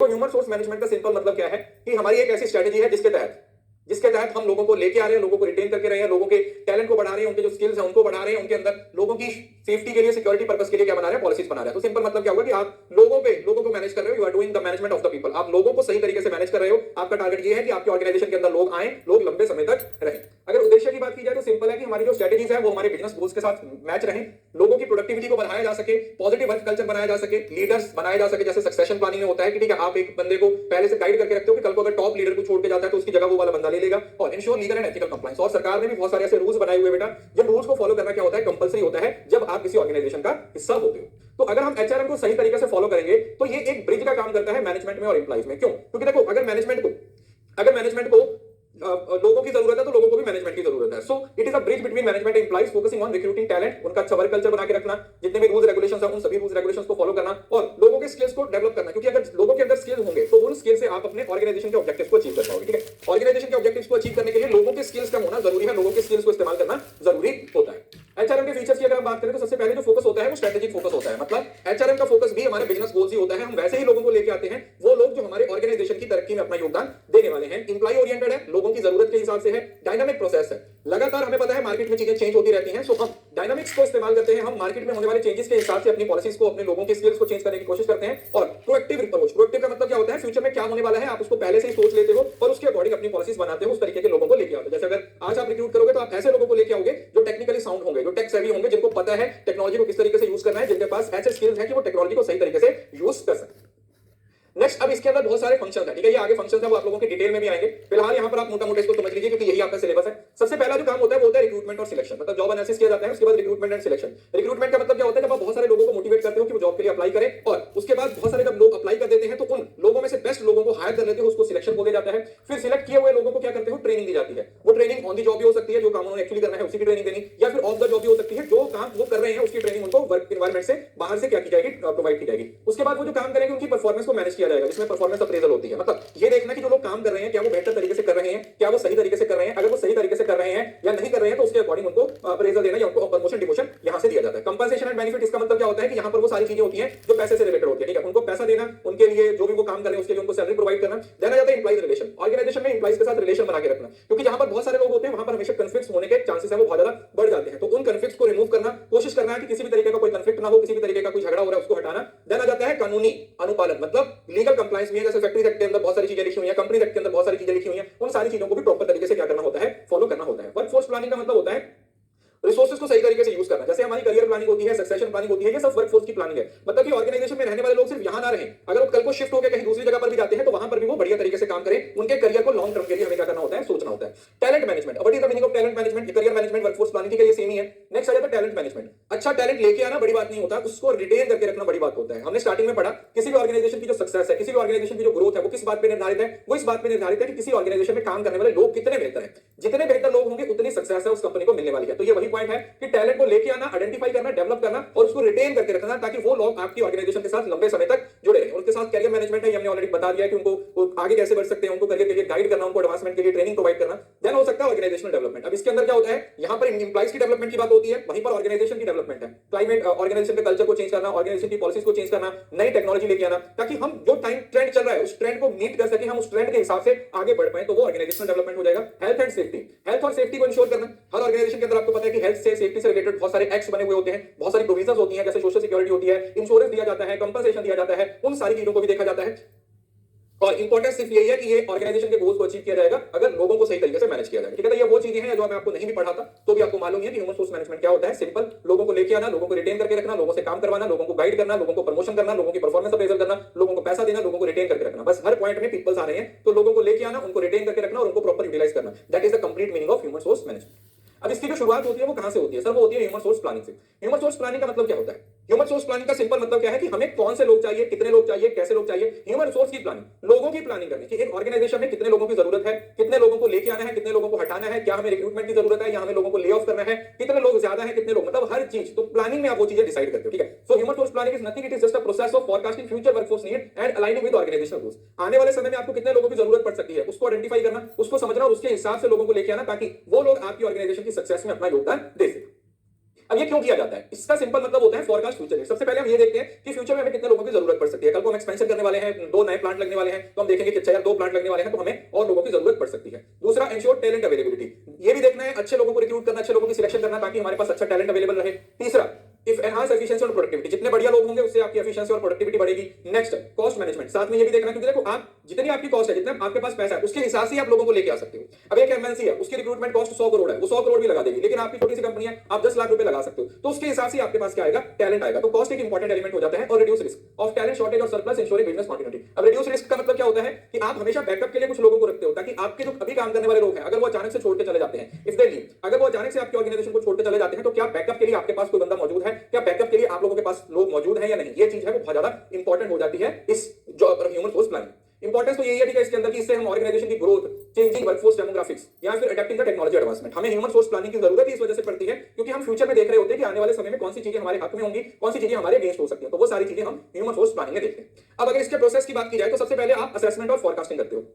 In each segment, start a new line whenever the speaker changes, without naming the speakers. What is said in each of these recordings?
तो human source management का simple मतलब क्या है कि हमारी एक ऐसी स्ट्रेटेजी है जिसके तहत हम लोगों को लेके आ रहे हैं, लोगों को रिटेन करके रहे हैं, लोगों के टैलेंट को बढ़ा रहे हैं, उनके जो स्किल्स हैं उनको बढ़ा रहे हैं, उनके अंदर लोगों की सेफ्टी के लिए, सिक्योरिटी पर्पस के लिए क्या बना रहे हैं, पॉलिसीज बना रहे हैं। तो सिंपल मतलब क्या होगा कि आप लोगों को मैनेज कर रहे हो, you are doing the management of the people. आप लोगों को सही तरीके से मैनेज कर रहे हो। आपका टारगेट ये है कि आपके ऑर्गेनाइजेशन के अंदर लोग आए, लोग लंबे समय तक रहें। अगर उद्देश्य की बात की जाए तो सिंपल है कि हमारी जो स्ट्रेटेजीज है वो हमारे बिजनेस गोल्स के साथ मैच रहे, लोगों की प्रोडक्टिविटी को बढ़ाया जा सके, पॉजिटिव वर्क कल्चर बनाया जा सके, लीडर्स बनाया जा सके। जैसे सक्सेशन प्लानिंग में होता है कि ठीक है, आप एक बंदे को पहले से गाइड करके रखते हो कि कल को अगर टॉप लीडर को छोड़ के जाता है तो उसकी जगह वो वाला बंदा ले लेगा, और ensure legal and ethical compliance. और सरकार ने भी बहुत सारे ऐसे रूल्स बनाए हुए बेटा, जिन रूल्स को फॉलो करना क्या होता है, कंपलसरी होता है जब आप किसी ऑर्गेनाइजेशन का हिस्सा होते हो। तो अगर हम एचआरएम को सही तरीके से फॉलो करेंगे तो ये एक ब्रिज का काम करता है मैनेजमेंट में और एम्प्लॉइज में। क्यों? क्योंकि देखो, अगर मैनेजमेंट को लोगों की जरूरत है तो लोगों को भी मैनेजमेंट की जरूरत है। So it is a bridge between management and employees, focusing on recruiting talent, उनका अच्छा वर्क कल्चर बना के रखना, जितने भी रूल्स रेगुलेशंस हैं उन सभी रूल्स रेगुलेशंस को फॉलो करना, और लोगों के स्किल्स को डेवलप करना। क्योंकि अगर लोगों के अंदर स्किल्स होंगे तो उन स्किल्स से आप अपने ऑर्गेनाइजेशन के ऑब्जेक्टिव्स को अचीव कर पाओगे। ठीक है, ऑर्गेनाइजेशन के ऑब्जेक्टिव्स को अचीव करने के लिए लोगों के स्किल्स का होना जरूरी है, लोगों के स्किल्स को इस्तेमाल करना जरूरी होता है। एचआरएम के फीचर्स की अगर हम बात करें तो सबसे पहले जो फोकस होता है वो स्ट्रेटेजिक फोकस होता है। मतलब एचआरएम का फोकस भी हमारे बिजनेस गोल्स ही होता है। हम वैसे ही लोगों को लेके आते हैं, वो लोग जो हमारे ऑर्गेनाइजेशन की तरक्की में अपना योगदान देने वाले हैं। इंप्लॉय ओरिएंटेड है, लोगों की जरूरत के हिसाब से है, डायनामिक प्रोसेस है। लगातार हमें पता है मार्केट में चीजें चेंज होती रहती हैं, सो हम डायनामिक्स को इस्तेमाल करते हैं। हम मार्केट में होने वाले चेंजेस के हिसाब से अपनी पॉलिसीज को, अपने लोगों के स्किल्स को चेंज करने की कोशिश करते हैं। और प्रोएक्टिव अप्रोच, प्रोएक्टिव का मतलब क्या होता है, फ्यूचर में क्या होने वाला है आप उसको पहले से ही सोच लेते हो और उसके अकॉर्डिंग अपनी पॉलिसीज बनाते हो, उस तरीके के लोगों को लेके आते हो। जैसे अगर आज आप रिक्रूट करोगे तो आप ऐसे लोगों को लेके आओगे जो टेक्निकली साउंड होंगे, जो टेक सेवी होंगे, जिनको पता है टेक्नोलॉजी को किस तरीके से यूज करना है, जिनके पास ऐसे स्किल्स हैं कि वो टेक्नोलॉजी को सही तरीके से यूज कर सकते हैं। नेक्स्ट, अब इसके अंदर बहुत सारे फंक्शंस हैं। ठीक है, ये आगे फंक्शंस हैं वो आप लोगों के डिटेल में भी आएंगे। फिलहाल यहाँ पर आप मोटा मोटा इसको समझ लीजिए क्योंकि यही आपका सिलेबस है। सबसे पहला जो काम होता है वो होता है रिक्रूटमेंट और सिलेक्शन। मतलब जॉब एनालिसिस किया जाता है, उसके बाद रिक्रूटमेंट एंड सिलेक्शन। रिक्रूटमेंट का मतलब क्या होता है, जब आप बहुत सारे लोगों को मोटिवेट करते हो कि वो जॉब के लिए अप्लाई करें, और उसके बाद बहुत सारे जब लोग अप्लाई कर देते हैं तो उन लोगों में से बेस्ट लोगों को हायर कर लेते हो, उसको सिलेक्शन बोला जाता है। फिर सिलेक्ट किए हुए लोगों को क्या करते हो, ट्रेनिंग दी जाती है। वो ट्रेनिंग ऑन दी जॉब भी हो सकती है, जो काम उन्होंने एक्चुअली करना है उसी की ट्रेनिंग देनी, या फिर ऑफ द जॉब भी हो सकती है, जो काम वो कर रहे हैं उसकी ट्रेनिंग उनको वर्क एनवायरमेंट से बाहर से क्या की जाएगी, प्रोवाइड की जाएगी। उसके बाद वो जो काम करेंगे उनकी परफॉर्मेंस को मैनेज किया जाएगा, जिसमें परफॉर्मेंस अप्रेजल होती है। मतलब ये देखना कि जो लोग काम कर रहे हैं क्या वो बेहतर तरीके से कर रहे हैं, क्या वो सही तरीके से कर रहे हैं। अगर वो सही तरीके से कर रहे हैं या नहीं कर रहे हैं तो उसके अकॉर्डिंग उनको अप्रेजल देना या उनको प्रमोशन डिमोशन यहां से दिया जाता है। कंपनसेशन एंड बेनिफिट, इसका मतलब क्या होता है कि यहां पर वो सारी चीजें होती हैं जो पैसे से रिलेटेड होती है। ठीक है, उनको पैसा देना, उनके लिए जो भी वो काम कर रहे हैं उसके लिए उनको सैलरी प्रोवाइड करना। देना जाता है एम्प्लॉइज रिलेशन, ऑर्गेनाइजेशन में एम्प्लॉइज के साथ रिलेशन बना के रखना, क्योंकि जहां पर बहुत सारे लोग होते हैं वहां पर हमेशा कन्फ्लिक्ट्स होने के चांसेस है वो बहुत ज्यादा बढ़ जाते हैं। तो उन कन्फ्लिक्ट्स को रिमूव करना, कोशिश करना है कि किसी भी तरीके का कोई कन्फ्लिक्ट ना हो, किसी भी तरीके का कोई झगड़ा हो रहा है उसको हटाना। देना जाता है कानूनी अनुपालन, मतलब लीगल कंप्लायंस भी है। जैसे फैक्ट्री एक्ट के अंदर बहुत सारी चीजें लिखी हुई है, कंपनी एक्ट के अंदर बहुत सारी चीजें लिखी हुई है, उन सारी चीजों को भी प्रॉपर तरीके से क्या करना होता है, फॉलो करना होता है। वर्कफोर्स प्लानिंग का मतलब होता है रिसोर्सेज को सही तरीके से यूज करना। जैसे हमारी करियर प्लानिंग होती है, सक्सेशन प्लानिंग होती है, ये सब वर्कफोर्स की प्लानिंग है। मतलब कि ऑर्गेनाइजेशन में रहने वाले लोग सिर्फ यहां ना रहें, अगर वो कल को शिफ्ट होकर कहीं दूसरी जगह पर भी जाते हैं तो वहां पर भी वो बढ़िया तरीके से काम करें, उनके करियर को लॉन्ग टर्म के लिए हमें क्या करना होता है, सोचना होता है। Talent management, what is the meaning of talent management, career management, workforce planning की ये सेम ही है। नेक्स्ट आ जाता है टैलेंट मैनेजमेंट। अच्छा टैलेंट लेके आना बड़ी बात नहीं होता, उसको रिटेन करके रखना बड़ी बात होता है। हमने स्टार्टिंग में पढ़ा किसी भी ऑर्गेनाइजेशन की जो सक्सेस है, किसी भी ऑर्गेनाइजेशन की जो ग्रोथ है वो किस बात पर निर्धारित है, वो इस बात पर निर्धारित है कि किसी ऑर्गेनाइजेशन में काम करने वाले लोग कितने बेहतर हैं। जितने बेहतर लोग होंगे उतनी सक्सेस है उस कंपनी को मिलने वाली है। तो ये वही पॉइंट है कि टैलेंट को लेके आना, आइडेंटिफाई करना, डेवलप करना और उसको रिटेन करके रखना, ताकि वो लोग आपकी ऑर्गेनाइजेशन के साथ लंबे समय तक जुड़े रहें। उनके साथ कैरियर मैनेजमेंट है, हमने ऑलरेडी बता दिया है कि उनको आगे कैसे बढ़ सकते हैं, उनको करियर के लिए गाइड करना, उनको एडवांसमेंट के लिए ट्रेनिंग प्रोवाइड करना। देन हो सकता है ऑर्गेनाइजेशनल डेवलपमेंट। अब इसके अंदर क्या होता है, यहां पर एम्प्लॉइज की डेवलपमेंट की बात होती है, वहीं पर ऑर्गेनाइजेशन की डेवलपमेंट है। क्लाइमेट, ऑर्गेनाइजेशन के कल्चर को चेंज करना, ऑर्गेनाइजेशन की पॉलिसीज को चेंज करना, नई टेक्नोलॉजी लेके आना, ताकि हम जो टाइम ट्रेंड चल रहा है उस ट्रेंड को मीट कर सके, हम उस ट्रेंड के हिसाब से आगे बढ़ पाए, तो वो ऑर्गेनाइजेशनल डेवलपमेंट हो जाएगा। हेल्थ एंड सेफ्टी, हेल्थ और सेफ्टी को इंश्योर करना। हर ऑर्गेनाइजेशन के अंदर आपको पता है कि हेल्थ से, सेफ्टी से रिलेटेड बहुत सारे एक्ट्स बने हुए होते हैं, बहुत सारी प्रोविजंस होती हैं, जैसे सोशल सिक्योरिटी होती है, इंश्योरेंस दिया जाता है, कंपनसेशन दिया जाता है, उन सारी चीजों को भी देखा जाता है। और इंपॉर्टेंस सिर्फ यही है कि ये ऑर्गेनाइजेशन के गोल्स को अचीव किया जाएगा अगर लोगों को सही तरीके से मैनेज किया जाएगा। ठीक है, तो ये वो चीजें हैं जो मैं आपको नहीं भी पढ़ा था तो भी आपको मालूम है कि ह्यूमन सोर्स मैनेजमेंट क्या होता है। सिंपल, लोगों को लेके आना, लोगों को रिटेन करके रखना, लोगों से काम करवाना, लोगों को गाइड करना, लोगों को प्रमोशन करना, लोगों की परफॉर्मेंस अप्रेजल करना, लोगों को पैसा देना, लोगों को रिटेन करके रखना। बस हर पॉइंट में पीपल्स आ रहे हैं तो लोगों को लेके आना, उनको रिटेन करके रखना और उनको प्रॉपर यूटिलाइज करना। That is the complete meaning of human source management. अब इसकी जो शुरुआत होती है वो कहां से होती है सर, वो होती है ह्यूमन सोर्स प्लानिंग से। ह्यूमन सोर्स प्लानिंग का मतलब क्या होता है, ह्यूमन सोर्स प्लानिंग का सिंपल मतलब क्या है कि हमें कौन से लोग चाहिए, कितने लोग चाहिए, कैसे लोग चाहिए। ह्यूमन सोर्स की प्लानिंग, लोगों की प्लानिंग करनी कि एक ऑर्गेनाइजेशन में कितने लोगों की जरूरत है, कितने लोगों को लेके आना है, कितने लोगों को हटाना है, क्या हमें रिक्रूटमेंट की जरूरत है या हमें लोगों को ले ऑफ करना है, कितने लोग ज्यादा है, कितने लोग, मतलब हर चीज। तो प्लानिंग में आप वो चीजें डिसाइड करते हो। ठीक है, so human source planning is nothing, it is just a process of forecasting future workforce need and aligning with organisational goals. आने वाले समय में आपको कितने लोगों की जरूरत पड़ सकती है उसको आइडेंटिफाई करना, उसको समझना और उसके हिसाब से लोगों को लेके आना, ताकि वो लोग आपकी ऑर्गेनाइजेशन की सक्सेस में अपना योगदान दे सकें। अब ये क्यों किया जाता है? इसका सिंपल मतलब होता है फॉरकास्ट फ्यूचर। सबसे पहले हम ये देखते हैं कि फ्यूचर में हमें कितने लोगों की जरूरत पड़ सकती है। कल को हम एक्सपेंशन करने वाले हैं, 2 नए प्लांट लगने वाले हैं, तो हम देखेंगे कि अच्छा यार 2 प्लांट लगने वाले हैं तो हमें और लोगों की जरूरत पड़ सकती है। दूसरा, एंश्योर टैलेंट अवेलेबिलिटी, ये भी देखना है, अच्छे लोगों को रिक्रूट करना, अच्छे लोगों की सिलेक्शन करना ताकि हमारे पास अच्छा टैलेंट अवेलेबल रहे। तीसरा, इफ एनहांस एफिशिएंसी और प्रोडक्टिविटी, जितने बढ़िया लोग होंगे उससे आपकी एफिशिएंसी और प्रोडक्टिविटी बढ़ेगी। नेक्स्ट, कॉस्ट मैनेजमेंट, साथ में ये भी देखना क्योंकि देखो आप जितनी आपकी कॉस्ट है, जितना आपके पास पैसा है उसके हिसाब से आप लोगों को लेके आ सकते हो। अब एक एमएनसी है, उसकी रिक्रूटमेंट कॉस्ट 100 करोड़ है, वो 100 करोड़ भी लगा देगी, लेकिन आपकी छोटी सी कंपनी है, आप 10 लाख रुपए लगा सकते हो, तो उसके हिसाब से आपके पास क्या आएगा, टैलेंट आएगा। तो कॉस्ट एक इंपॉर्टेंट एलिमेंट हो जाता है। और reduce risk of talent shortage और सरप्लस इंश्योरिंग बिजनेस कंटिन्यूटी। अब रिड्यूस रिस्क का मतलब क्या होता है कि आप हमेशा बैकअप के लिए कुछ लोगों को रखते हो ताकि आपके जो अभी काम करने वाले लोग हैं अगर वो अचानक से छोड़ के चले जाते हैं, इफ दे लीव, अगर वो अचानक से आपकी ऑर्गेनाइजेशन को छोड़ के चले जाते हैं तो क्या बैकअप के लिए आपके पास कोई बंदा मौजूद है, क्या बैकअप के लिए आप लोगों के पास लोग मौजूद है या नहीं। ये चीज है वो बहुत ज्यादा इंपॉर्टेंट हो जाती है इस job human resource planning. Importance तो यही है ठीक है इसके अंदर कि इससे हम ऑर्गेनाइजेशन की ग्रोथ, चेंजिंग वर्कफोर्स डेमोग्राफिक्स या फिर अडैप्टिंग द टेक्नोलॉजी एडवांसमेंट, हमें ह्यूमन रिसोर्स प्लानिंग की जरूरत इस वजह से पड़ती है क्योंकि हम फ्यूचर में देख रहे होते हैं कि आने वाले समय में कौन सी चीजें हमारे हक में होंगी, कौन सी चीजें हमारे अगेंस्ट हो सकती हैं, तो वो सारी चीजें हम ह्यूमन रिसोर्स प्लानिंग में देखते हैं। अब अगर इसके प्रोसेस की बात की जाए तो सबसे पहले आप असेसमेंट और फोरकास्टिंग करते हो।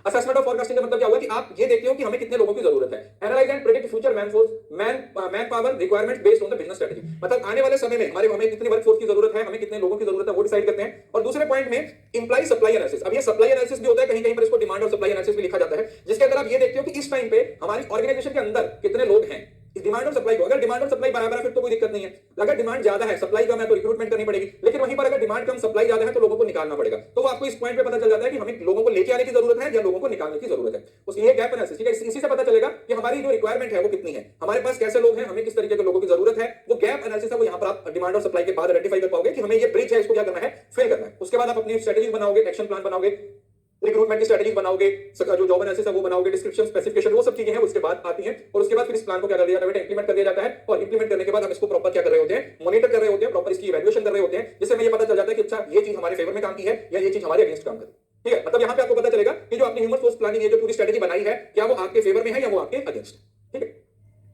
असेसमेंट और फोरकास्टिंग का मतलब क्या हुआ कि आप ये देखते हो कि हमें कितने लोगों की जरूरत है। Analyse and predict future man power requirement based on the business strategy, मतलब आने वाले समय में हमें कितनी वर्कफोर्स की जरूरत है, हमें कितने लोगों की जरूरत है वो डिसाइड करते हैं। और दूसरे पॉइंट में इंप्लाई सप्लाई एनालिसिस, अब ये सप्लाई एनालिसिस भी होता है, कहीं कहीं पर इसको डिमांड और सप्लाई एनालिसिस भी लिखा जाता है, जिसके अंदर आप ये देखते हो कि इस टाइम पे हमारी ऑर्गेनाइजेशन के अंदर कितने लोग हैं। डिमांड और सप्लाई को, अगर डिमांड और सप्लाई बराबर है फिर तो कोई दिक्कत नहीं है। अगर डिमांड ज्यादा है, सप्लाई कम है तो रिक्रूटमेंट करनी पड़ेगी, लेकिन वहीं पर अगर डिमांड कम सप्लाई ज्यादा है तो लोगों को निकालना पड़ेगा। तो वो आपको इस पॉइंट पे पता चल जाता है कि हमें लोगों को लेके आने की जरूरत है या लोगों को निकालने की जरूरत है। उसकी ये गैप एनालिसिस, ठीक है, इसी से पता चलेगा कि हमारी जो रिक्वायरमेंट है वो कितनी है, हमारे पास कैसे लोग हैं, हमें किस तरीके के लोगों की जरूरत है। वो गैप एनालिसिस है वो यहाँ पर आप डिमांड और सप्लाई के बाद आइडेंटिफाई कर पाओगे कि हमें ये ब्रिज है, इसको क्या करना है, फिल करना है। उसके बाद आप अपनी स्ट्रेटजी बनाओगे, एक्शन प्लान बनाओगे, रिक्रूटमेंट की स्ट्रेटजी बनाओगे, जो जॉब एनालिसिस है वो बनाओगे, डिस्क्रिप्शन, स्पेसिफिकेशन, वो सब चीजें हैं उसके बाद आती हैं। और उसके बाद फिर इस प्लान को क्या कर दिया जाता है, इंप्लीमेंट कर दिया जाता है। और इंप्लीमेंट करने के बाद हम इसको प्रॉपर क्या कर रहे होते हैं, मॉनिटर कर रहे होते हैं, प्रॉपर इसकी इवैल्यूएशन कर रहे होते हैं, जिससे हमें ये पता चल जाता है कि अच्छा ये चीज हमारे फेवर में काम की है या ये चीज हमारे अगेंस्ट काम कर। ठीक है, मतलब यहाँ पे आपको पता चलेगा कि जो आपने ह्यूमन रिसोर्स प्लानिंग ये जो पूरी स्ट्रेटजी बनाई है क्या वो आपके फेवर में है या वो आपके अगेंस्ट। ठीक है,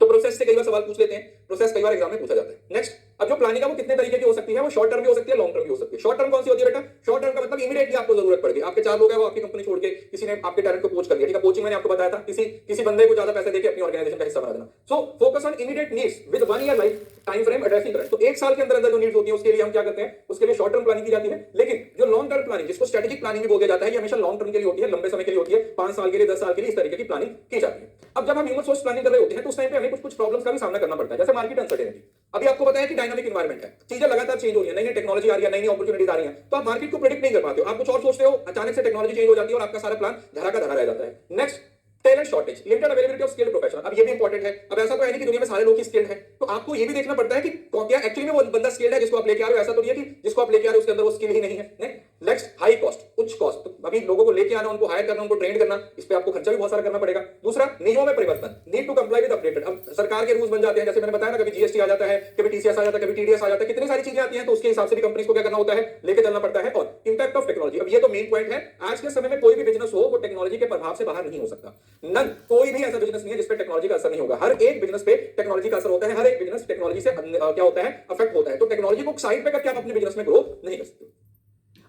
तो प्रोसेस से कई बार सवाल पूछ लेते हैं, प्रोसेस कई बार एग्जाम में पूछा जाता है। नेक्स्ट, अब जो प्लानिंग है वो कितने तरीके की हो सकती है, वो शॉर्ट टर्म भी हो सकती है, लॉन्ग टर्म भी हो सकती है। शॉर्ट टर्म कौन सी होती है बेटा, शॉर्ट टर्म का मतलब इमीडिएटली आपको जरूरत पड़ गई, आपके 4 लोग हैं वो आपकी कंपनी छोड़ के किसी ने आपके टैलेंट को पोच कर दिया। ठीक है, पोचिंग मैंने आपको बताया था, किसी बंदे को ज्यादा पैसे देके अपनी ऑर्गेनाइजेशन का हिस्सा बना देना। So focus on immediate needs with 1 year life time frame addressing current, तो 1 साल के अंदर अंदर जो नीड्स होती है उसके लिए हम क्या करते हैं, उसके लिए शॉर्ट टर्म प्लानिंग की जाती है। लेकिन जो लॉन्ग टर्म प्लानिंग जिसको स्ट्रेटेजिक प्लानिंग भी बोला जाता है, ये हमेशा लॉन्ग टर्म के लिए होती है, लंबे समय के लिए होती है, 5 साल के लिए, 10 साल के लिए, इस तरीके की प्लानिंग की जाती है। अब जब हम ह्यूमन रिसोर्स प्लानिंग कर रहे होते हैं तो उस टाइम पे हमें कुछ प्रॉब्लम्स का भी सामना करना पड़ता है, जैसे मार्केट अनसर्टेनिटी। अभी आपको पता है कि डायनामिक एनवायरनमेंट है, चीजें लगातार चेंज हो रही है, नई नई टेक्नोलॉजी आ रही है, नई नई अपॉर्चुनिटीज आ रही है, तो आप मार्केट को प्रेडिक्ट नहीं कर पाते हो, आप कुछ और सोचते हो, अचानक से टेक्नोलॉजी चेंज हो जाती है और आपका सारा प्लान धरा का धरा रह जाता है। Next, talent shortage, limited availability of skilled professional, अब ये भी इंपॉर्टेंट है। अब ऐसा तो है नहीं कि दुनिया में सारे लोग ही स्किल्ड हैं, तो आपको ये भी देखना पड़ता है कि क्या एक्चुअली में वो बंदा स्किल्ड है जिसको आप लेके आ रहे हो, ऐसा तो नहीं है कि जिसको आप लेके आ रहे हो उसके अंदर वो स्किल ही नहीं है। नेक्स्ट, हाई कॉस्ट, उच्च कॉस्ट, तो अभी लोगों को लेके आना, उनको हायर करना, उनको ट्रेन करना, इस पे आपको खर्चा भी बहुत सारा करना पड़ेगा। दूसरा, नियमों में परिवर्तन, need to comply with updated, अब सरकार के रूल्स बन जाते हैं, जैसे मैंने बताया ना, कभी जीएसटी आ जाता है, कभी टीसीएस आ जाता है, कभी टीडीएस आ जाता है, कितनी सारी चीजें आती हैं, तो उसके हिसाब से भी कंपनीज को क्या करना होता है, लेके चलना पड़ता है। और इंपैक्ट ऑफ टेक्नोलॉजी, अब ये तो मेन पॉइंट है, आज के समय में कोई भी बिजनेस हो वो टेक्नोलॉजी के प्रभाव से बाहर नहीं हो सकता। नन, कोई भी ऐसा बिजनेस नहीं है जिसपे टेक्नोलॉजी का असर नहीं होगा, हर एक बिजनेस पे टेक्नोलॉजी का असर होता है, हर एक बिजनेस टेक्नोलॉजी से क्या होता है, अफेक्ट होता है। तो टेक्नोलॉजी को साइड पे करके आप अपने बिजनेस में ग्रो नहीं कर सकते।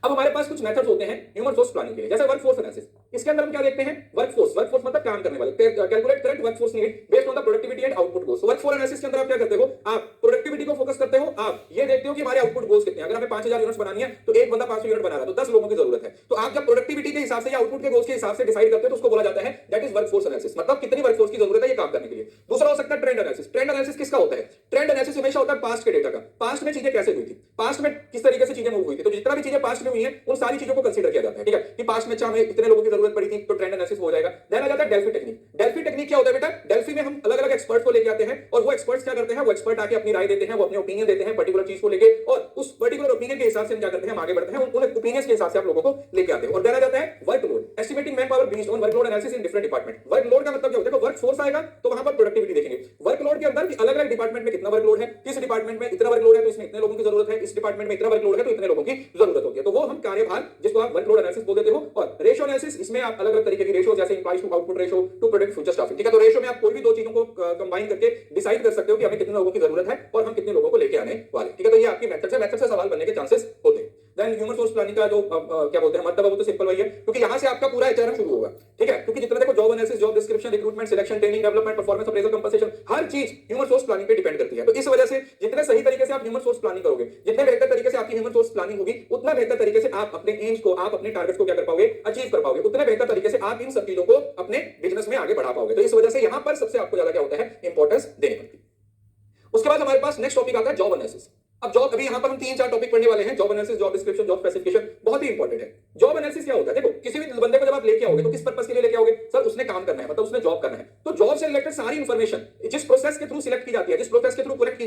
अब हमारे पास कुछ मेथड्स होते हैं ह्यूमन रिसोर्स प्लानिंग के लिए, जैसे वर्कफोर्स एनालिसिस। इसके अंदर हम क्या देखते हैं, वर्कफोर्स मतलब काम करने वाले, calculate current workforce need based on the productivity and output goals. Workforce analysis के अंदर आप क्या करते हो, आप प्रोडक्टिविटी को फोकस करते हो, आप ये देखते हो कि हमारे आउटपुट गोल्स कितने हैं। अगर हमें 5000 यूनिट्स बनानी है तो एक बंदा 500 यूनिट बना रहा है, तो 10 लोगों की जरूरत है। तो आप जब प्रोडक्टिविटी के हिसाब से या आउटपुट के गोल्स के हिसाब से डिसाइड करते हो तो उसको बोला जाता है दैट इज वर्कफोर्स एनालिसिस, मतलब कितनी वर्कफोर्स की जरूरत है ये काम करने के लिए। दूसरा हो सकता है ट्रेंड एनालिसिस। ट्रेंड एनालिसिस किसका होता है, ट्रेंड एनालिसिस हमेशा होता है पास्ट के डेटा का, पास्ट में चीजें कैसे हुई थी, पास्ट में किस तरीके से चीजें मूव हुई थी, तो जितना भी चीजें पास्ट में हुई हैं उन सारी चीजों को कंसीडर किया जाता है। ठीक है, कि पास्ट में हमें इतने लोगों की जरूरत पड़ी थी तो ट्रेंड एनालिसिस हो जाएगा। देन आ जाता है डेल्फी टेक्निक। डेल्फी टेक्निक क्या होता है बेटा, डेल्फी में हम अलग अलग एक्सपर्ट को लेके आते हैं और वो एक्सपर्ट्स क्या करते हैं, वो एक्सपर्ट आके अपनी राय देते हैं, वो अपने ओपिनियन देते हैं पर्टिकुलर चीज को लेके, और उस पर्टिकुलर ओपिनियन के हिसाब से हम क्या करते हैं, हम आगे बढ़ते हैं, उन ओपिनियंस के हिसाब से आप लोगों को लेके आते हैं। और देन आ जाता है workload, estimating man power based on workload analysis in different department. Workload का मतलब क्या होता है, वर्कफोर्स आएगा तो वहां पर प्रोडक्टिविटी देखेंगे। वर्कलोड के अंदर अलग अलग डिपार्टमेंट में कितना वर्कलोड है, किस डिपार्टमेंट में इतना वर्कलोड है तो इसमें इतने लोगों की जरूरत है, इस डिपार्टमेंट में इतना वर्कलोड है तो इतने लोगों की जरूरत होती है, तो वो हम कार्यभार जिसको आप वर्कलोड एनालिसिस बोल देते हो। और रेशियो एनालिसिस, इसमें आप अलग अलग तरीके की रेशियो, जैसे employees to output ratio to product future staffing. ठीक है, तो रेशियो में आप कोई भी दो चीजों को कंबाइन करके डिसाइड कर सकते हो कि हमें कितने लोगों की जरूरत है और हम कितने लोगों को लेके आने वाले। ठीक है, तो ये आपकी मेथड से सवाल बनने के चांसेस होते हैं। देन ह्यूमन सोर्स प्लानिंग का जो क्या बोलते हैं मतलब वो तो सिंपल वही है, क्योंकि यहां से आपका पूरा एचआरएम शुरू होगा, ठीक है, क्योंकि जितना देखो job analysis, job description, recruitment, selection, training, development, performance appraisal, compensation, हर चीज ह्यूमन सोर्स प्लानिंग पे डिपेंड करती है। तो इस वजह से जितने सही तरीके से आप ह्यूमन सोर्स प्लानिंग करोगे, जितने बेहतर तरीके से आपकी ह्यूमन सोर्स प्लानिंग होगी, उतना बेहतर तरीके से आप अपने एम्स को, आप अपने टारगेट्स को क्या कर पाओगे, अचीव कर पाओगे, उतने बेहतर तरीके से आप इन सब चीजों को अपने बिजनेस में आगे बढ़ा पाओगे। तो इस वजह से यहां पर सबसे आपको ज्यादा क्या होता है, इंपॉर्टेंस देनी पड़ती है। उसके बाद हमारे पास नेक्स्ट टॉपिक आता है जॉब एनालिसिस। अब जॉब, अभी यहां पर हम 3-4 टॉपिक पढ़ने वाले हैं, job analysis, job description, job specification, बहुत ही इंपॉर्टेंट है। जॉब एनालिसिस क्या होता है, देखो किसी भी बंदे को जब आप लेके आओगे तो किस पर्पस के लिए लेके आओगे, सर उसने काम करना है, मतलब उसने जॉब करना है, तो जॉब से रिलेटेड सारी इंफॉर्मेशन जिस प्रोसेस के थ्रू सिलेक्ट की जाती है, जिस प्रोसेस के थ्रू कलेक्ट